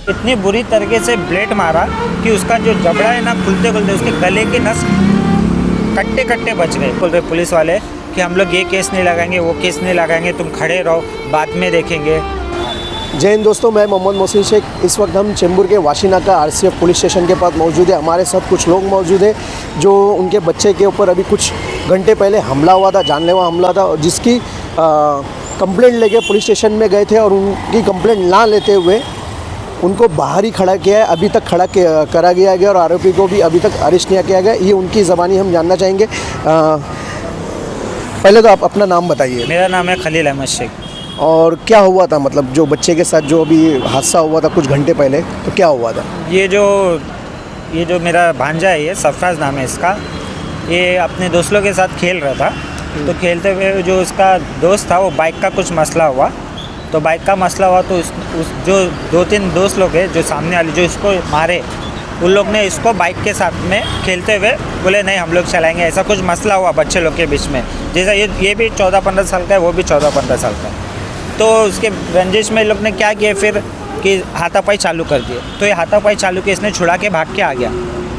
इतनी बुरी तरीके से ब्लेड मारा कि उसका जो जबड़ा है ना खुलते खुलते उसके गले के नस कट्टे कट्टे बच गए। बोल रहे पुलिस वाले कि हम लोग ये केस नहीं लगाएंगे, वो केस नहीं लगाएंगे, तुम खड़े रहो, बाद में देखेंगे। जय हिंद दोस्तों, मैं मोहम्मद मोहसिन शेख। इस वक्त हम चेंबूर के वाशीनाका आरसीएफ पुलिस स्टेशन के पास मौजूद है। हमारे साथ कुछ लोग मौजूद हैं जो उनके बच्चे के ऊपर अभी कुछ घंटे पहले हमला हुआ था, जानलेवा हमला था, और जिसकी कंप्लेंट लेके पुलिस स्टेशन में गए थे और उनकी कंप्लेंट ना लेते हुए उनको बाहर ही खड़ा किया है। अभी तक खड़ा करा गया गया और आरोपी को भी अभी तक अरेस्ट नहीं किया गया। ये उनकी ज़बानी हम जानना चाहेंगे। पहले तो आप अपना नाम बताइए। मेरा नाम है खलील अहमद शेख। और क्या हुआ था, मतलब जो बच्चे के साथ जो अभी हादसा हुआ था कुछ घंटे पहले, तो क्या हुआ था? ये जो मेरा भांजा है, ये सरफराज नाम है इसका, ये अपने दोस्तों के साथ खेल रहा था। तो खेलते हुए जो उसका दोस्त था वो बाइक का कुछ मसला हुआ, तो बाइक का मसला हुआ तो उस जो 2-3 दोस्त लोग हैं जो सामने वाले जो इसको मारे, उन लोग ने इसको बाइक के साथ में खेलते हुए बोले नहीं हम लोग चलाएंगे, ऐसा कुछ मसला हुआ बच्चे लोग के बीच में। जैसा ये भी 14-15 साल का है, वो भी 14-15 साल का है। तो उसके रंजिश में लोग ने क्या किया फिर कि हाथापाई चालू कर दिए। तो ये हाथापाई चालू किया, इसने छुड़ा के भाग के आ गया।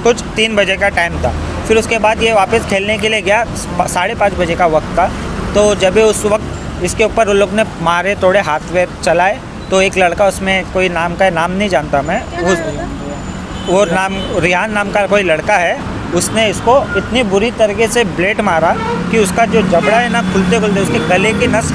कुछ 3 बजे का टाइम था। फिर उसके बाद ये वापस खेलने के लिए गया, 5:30 बजे का वक्त था। तो जब उस वक्त इसके ऊपर उन लोग ने मारे तोड़े हाथ वे चलाए, तो एक लड़का उसमें कोई नाम का नाम नहीं जानता मैं, वो नाम रिहान नाम का कोई लड़का है, उसने इसको इतनी बुरी तरीके से ब्लेड मारा कि उसका जो जबड़ा है ना खुलते खुलते उसके गले के नस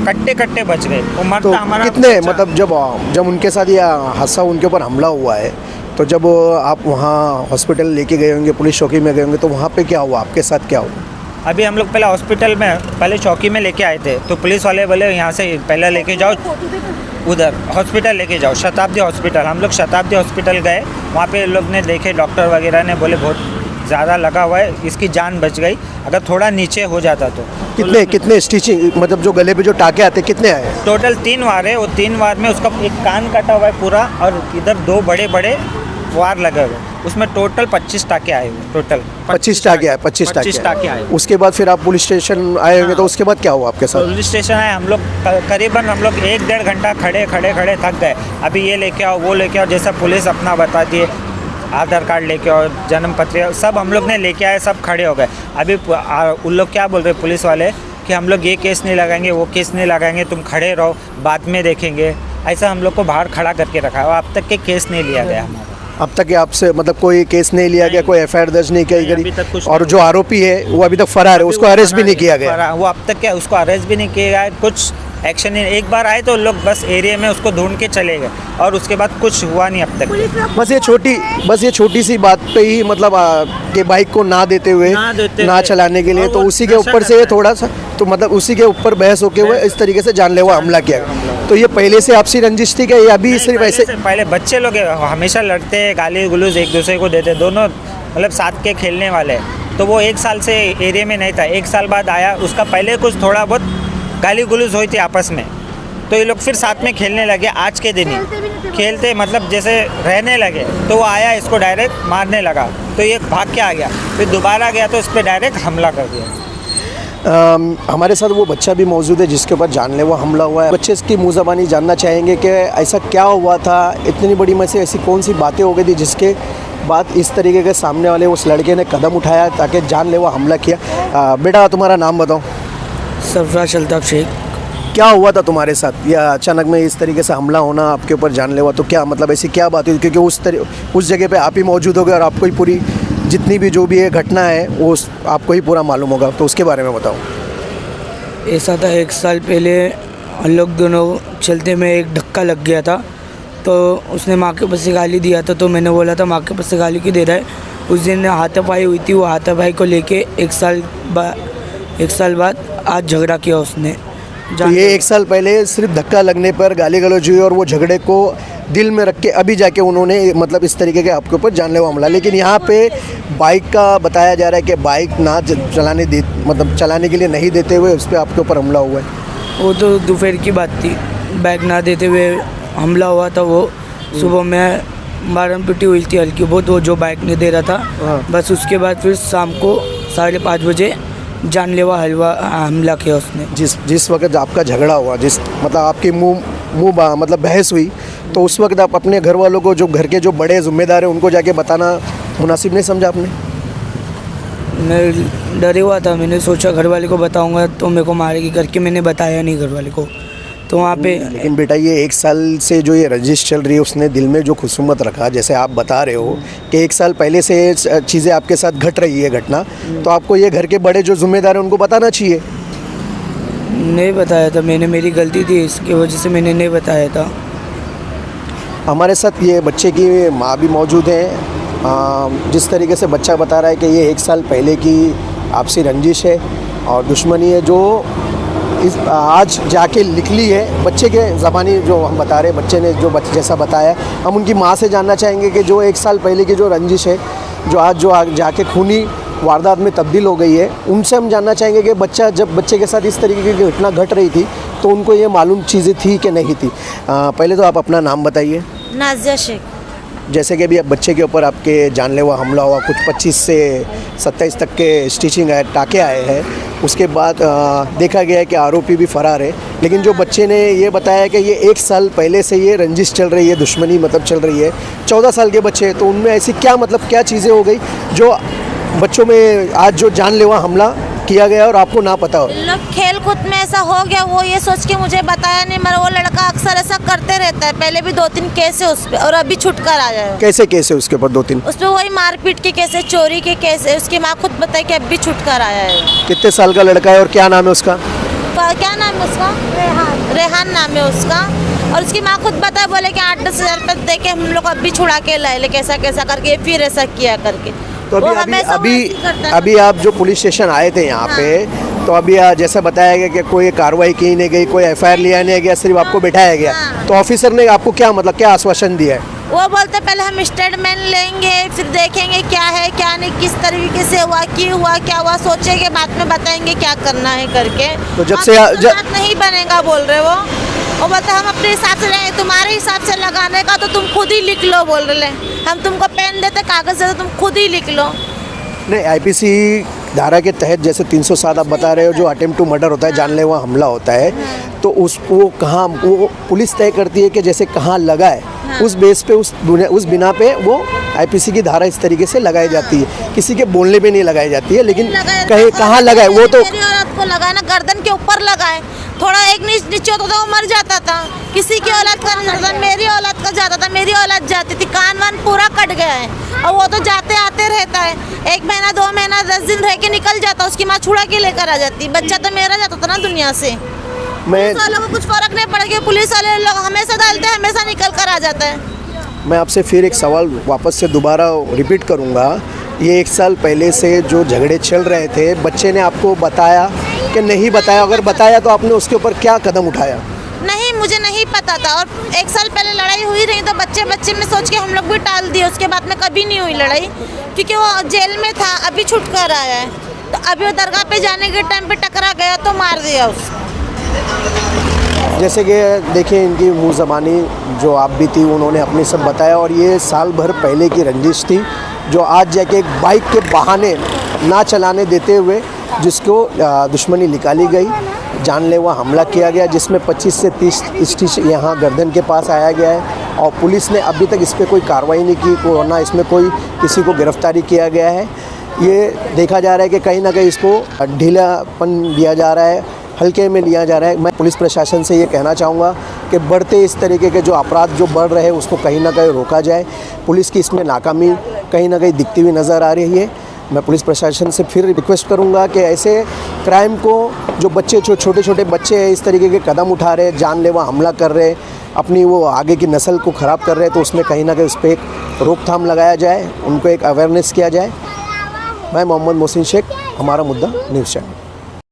कट्टे कट्टे बच गए। वो मरता तो हमारा कितने मतलब जब उनके साथ ये हादसा उनके ऊपर हमला हुआ है, तो जब आप वहाँ हॉस्पिटल लेके गए होंगे, पुलिस चौकी में गए होंगे, तो वहाँ पे क्या हुआ, आपके साथ क्या हुआ? अभी हम लोग पहले हॉस्पिटल में पहले चौकी में लेके आए थे, तो पुलिस वाले बोले यहाँ से पहले लेके जाओ, उधर हॉस्पिटल लेके जाओ, शताब्दी हॉस्पिटल। हम लोग शताब्दी हॉस्पिटल गए, वहाँ पे लोग ने देखे, डॉक्टर वगैरह ने बोले बहुत ज़्यादा लगा हुआ है, इसकी जान बच गई, अगर थोड़ा नीचे हो जाता तो। कितने स्टिचिंग, मतलब जो गले पे जो टाके आते कितने आए? टोटल 3 वार है। वो 3 वार में उसका एक कान कटा हुआ है पूरा, और इधर 2 बड़े बड़े वार लगे हुए, उसमें टोटल 25 टाके आए हुए। टोटल 25 टाके आए। 25 टाके आए। उसके बाद फिर आप पुलिस स्टेशन आए होंगे, तो उसके बाद क्या हुआ आपके साथ? पुलिस स्टेशन आए हम लोग, करीबन हम लोग 1-1.5 घंटा खड़े थक गए। अभी ये लेके आओ, वो लेके आओ, जैसा पुलिस अपना बताती है, आधार कार्ड लेके आओ, जन्म पत्र, सब हम लोग ने लेके आए, सब खड़े हो गए। अभी उन लोग क्या बोल रहे पुलिस वाले कि हम लोग ये केस नहीं लगाएंगे, वो केस नहीं लगाएंगे, तुम खड़े रहो, बाद में देखेंगे। ऐसा हम लोग को बाहर खड़ा करके रखा है, और अब तक के केस नहीं लिया गया हमारा। अब तक आपसे मतलब कोई केस नहीं लिया गया, कोई एफआईआर दर्ज नहीं की गई, और जो आरोपी है वो अभी तक फरार है, उसको अरेस्ट भी नहीं किया गया? वो अब तक क्या, उसको अरेस्ट भी नहीं किया गया, कुछ एक्शन नहीं। एक बार आए तो लोग बस एरिया में उसको ढूंढ के चले गए, और उसके बाद कुछ हुआ नहीं अब तक। बस ये छोटी सी बात पे ही मतलब कि बाइक को ना देते हुए ना चलाने के लिए, तो उसी के ऊपर से थोड़ा सा, तो मतलब उसी के ऊपर बहस होके हुए इस तरीके से जानलेवा हमला किया। तो ये पहले से आपसी रंजिश थी क्या, या अभी सिर्फ ऐसे? पहले बच्चे लोग हमेशा लड़ते हैं, गाली गुलूज एक दूसरे को देते, दोनों मतलब साथ के खेलने वाले। तो वो 1 साल से एरिया में नहीं था, 1 साल बाद आया, उसका पहले कुछ थोड़ा बहुत गाली गुलूज हुई थी आपस में, तो ये लोग फिर साथ में खेलने लगे। आज के दिन ही खेलते मतलब जैसे रहने लगे, तो वो आया, इसको डायरेक्ट मारने लगा, तो ये भाग के आ गया, फिर दोबारा गया तो इस पर डायरेक्ट हमला कर दिया। हमारे साथ वो बच्चा भी मौजूद है जिसके ऊपर जानलेवा हमला हुआ है। बच्चे की मुँह ज़बानी जानना चाहेंगे कि ऐसा क्या हुआ था, इतनी बड़ी में से ऐसी कौन सी बातें हो गई थी जिसके बाद इस तरीके के सामने वाले उस लड़के ने कदम उठाया ताकि जानलेवा हमला किया। बेटा तुम्हारा नाम बताओ। सरफराज अल्ताफ शेख। क्या हुआ था तुम्हारे साथ, या अचानक में इस तरीके से हमला होना आपके ऊपर जानलेवा, तो क्या मतलब ऐसी क्या बात हुई? क्योंकि उस जगह पे आप ही मौजूद हो गए और आपको ही पूरी जितनी भी जो भी ये घटना है वो आपको ही पूरा मालूम होगा, तो उसके बारे में बताओ। ऐसा था 1 साल पहले हम लोग दोनों चलते में एक धक्का लग गया था, तो उसने माँ के पास से गाली दिया था, तो मैंने बोला था माँ के पास से गाली क्यों दे रहा है। उस दिन हाथापाई हुई थी, वो हाथापाई को लेके 1 साल बाद आज झगड़ा किया उसने। तो ये 1 साल पहले सिर्फ धक्का लगने पर गाली गलौज हुई और वो झगड़े को दिल में रख के अभी जाके उन्होंने मतलब इस तरीके के आपके ऊपर जानलेवा हमला। लेकिन यहाँ पे बाइक का बताया जा रहा है कि बाइक ना चलाने के लिए नहीं देते हुए उस पर आपके ऊपर हमला हुआ है। वो तो दोपहर की बात थी, बाइक ना देते हुए हमला हुआ था। वो सुबह में मारम पिटी हुई थी हल्की बहुत, वो जो बाइक नहीं दे रहा था। बस उसके बाद फिर शाम को 5:30 बजे जानलेवा हमला किया उसने। जिस वक्त आपका झगड़ा हुआ, जिस मतलब आपकी मुंह मतलब बहस हुई, तो उस वक्त आप अपने घर वालों को, जो घर के जो बड़े जिम्मेदार हैं, उनको जाके बताना मुनासिब नहीं समझा आपने? मैं डरे हुआ था, मैंने सोचा घर वाले को बताऊंगा तो मेरे को मारेगी करके मैंने बताया नहीं घर वाले को। तो वहाँ पे लेकिन बेटा ये 1 साल से जो ये रंजिश चल रही है, उसने दिल में जो खुसूमत रखा, जैसे आप बता रहे हो कि 1 साल पहले से चीज़ें आपके साथ घट रही है घटना, तो आपको ये घर के बड़े जो जिम्मेदार हैं उनको बताना चाहिए। नहीं बताया था मैंने, मेरी गलती थी, इसकी वजह से मैंने नहीं बताया था। हमारे साथ ये बच्चे की माँ भी मौजूद है। जिस तरीके से बच्चा बता रहा है कि ये 1 साल पहले की आपसी रंजिश है और दुश्मनी है, जो आज जाके निकली है बच्चे के ज़बानी, जो हम बता रहे हैं बच्चे ने जो जैसा बताया, हम उनकी माँ से जानना चाहेंगे कि जो 1 साल पहले की जो रंजिश है, जो आज जाके खूनी वारदात में तब्दील हो गई है, उनसे हम जानना चाहेंगे कि जब बच्चे के साथ इस तरीके की घटना घट रही थी तो उनको ये मालूम चीज़ें थी कि नहीं थी। पहले तो आप अपना नाम बताइए। नाजिया शेख। जैसे कि अभी अब बच्चे के ऊपर आपके जानलेवा हमला हुआ, कुछ 25 से 27 तक के स्टिचिंग है, टाँके आए हैं, उसके बाद देखा गया है कि आरोपी भी फरार है, लेकिन जो बच्चे ने ये बताया कि ये 1 साल पहले से ये रंजिश चल रही है, दुश्मनी मतलब चल रही है। 14 साल के बच्चे, तो उनमें ऐसी क्या मतलब क्या चीज़ें हो गई जो बच्चों में आज जो जानलेवा हमला किया गया और आपको ना पता हो? लोग खेल कूद में ऐसा हो गया, वो ये सोच के मुझे बताया नहीं, मगर वो लड़का अक्सर ऐसा करते रहता है। पहले भी 2-3 केस है उस पे और अभी छुटकर आया है। कैसे केस है उसके ऊपर? 2-3 उस पे वही मारपीट के केस है, चोरी के केस है। उसकी माँ खुद बताई कि अभी छुटकर आया है। कितने साल का लड़का है और क्या नाम है उसका? क्या नाम है उसका? रेहान नाम है उसका। और उसकी माँ खुद बताए, बोले कि 8-10 हज़ार रुपये दे के हम लोग अभी छुड़ा के लाए, ले कैसा कैसा करके फिर ऐसा किया करके। तो अभी आप जो पुलिस स्टेशन आए थे यहाँ पे, तो अभी जैसा बताया गया कि कोई कार्रवाई की नहीं गई, कोई एफआईआर लिया नहीं गया, सिर्फ आपको बिठाया गया, तो ऑफिसर ने आपको क्या मतलब क्या आश्वासन दिया है? वो बोलते पहले हम स्टेटमेंट लेंगे, फिर देखेंगे क्या है क्या नहीं, किस तरीके से हुआ, क्यों हुआ, क्या हुआ, सोचेंगे, बाद में बताएंगे क्या करना है करके। तो जब से बात नहीं बनेगा बोल रहे वो बोलते हम अपने हिसाब से लेंगे, तुम्हारे हिसाब से लगाने का तो तुम खुद ही लिख लो बोल रहे, हम तुमको पेन देते, कागज देते, तुम खुद ही लिख लो। नहीं, आईपीसी धारा के तहत जैसे 307 आप बता रहे हो, जो अटेम्प्ट टू मर्डर होता है, जानलेवा हमला होता है, तो उसको कहाँ वो पुलिस तय करती है कि जैसे कहाँ लगा है, उस बेस पे उस बिना पे वो आईपीसी की धारा इस तरीके से लगाई जाती है। किसी के बोलने पे नहीं लगाई जाती है, लेकिन कहीं कहाँ लगा है वो तो मेरी औलाद को लगा ना, गर्दन के ऊपर लगा है, थोड़ा एक नीचे होता था वो मर जाता था। किसी की औलाद का नहीं जाता था, मेरी औलाद का जाता था, मेरी औलाद जाती थी, कान वान पूरा कट गया है और वो तो जाते आते रहता है। 1 महीना 2 महीना 10 दिन रह के निकल जाता, उसकी माँ छुड़ा के लेकर आ जाती। बच्चा तो मेरा जाता था ना दुनिया से। पुलिस वालों को कुछ फर्क नहीं पड़ेगा, पुलिस वाले लोग हमेशा डालते हैं, हमेशा निकल कर आ जाता है। मैं आपसे फिर एक सवाल वापस से दोबारा रिपीट करूंगा। ये 1 साल पहले से जो झगड़े चल रहे थे, बच्चे ने आपको बताया कि नहीं बताया? अगर बताया तो आपने उसके ऊपर क्या कदम उठाया? नहीं, मुझे नहीं पता था। और 1 साल पहले लड़ाई हुई रही तो बच्चे में सोच के हम लोग भी टाल दिए। उसके बाद में कभी नहीं हुई लड़ाई, क्योंकि वो जेल में था, अभी छूट कर आया है। तो अभी वो दरगाह पे जाने के टाइम पे टकरा गया तो मार दिया उसको। जैसे कि देखिए, इनकी मुँह ज़बानी जो आप भी थी, उन्होंने अपनी सब बताया, और ये साल भर पहले की रंजिश थी, जो आज जाके एक बाइक के बहाने ना चलाने देते हुए जिसको दुश्मनी निकाली गई, जानलेवा हमला किया गया, जिसमें 25 से 30 स्टिच यहाँ गर्दन के पास आया गया है, और पुलिस ने अभी तक इस पर कोई कार्रवाई नहीं की, ना इसमें कोई किसी को गिरफ्तारी किया गया है। ये देखा जा रहा है कि कहीं ना कहीं इसको ढीलापन दिया जा रहा है, हल्के में लिया जा रहा है। मैं पुलिस प्रशासन से ये कहना चाहूँगा कि बढ़ते इस तरीके के जो अपराध जो बढ़ रहे हैं उसको कहीं ना कहीं रोका जाए। पुलिस की इसमें नाकामी कहीं ना कहीं दिखती हुई नज़र आ रही है। मैं पुलिस प्रशासन से फिर रिक्वेस्ट करूंगा कि ऐसे क्राइम को, जो बच्चे जो छोटे छोटे बच्चे हैं इस तरीके के कदम उठा रहे, जानलेवा हमला कर रहे, अपनी वो आगे की नस्ल को ख़राब कर रहे हैं, तो उसमें कहीं ना कहीं उस पर एक रोकथाम लगाया जाए, उनको एक अवेयरनेस किया जाए। मैं मोहम्मद मोहसिन शेख, हमारा मुद्दा न्यूज़ चैनल।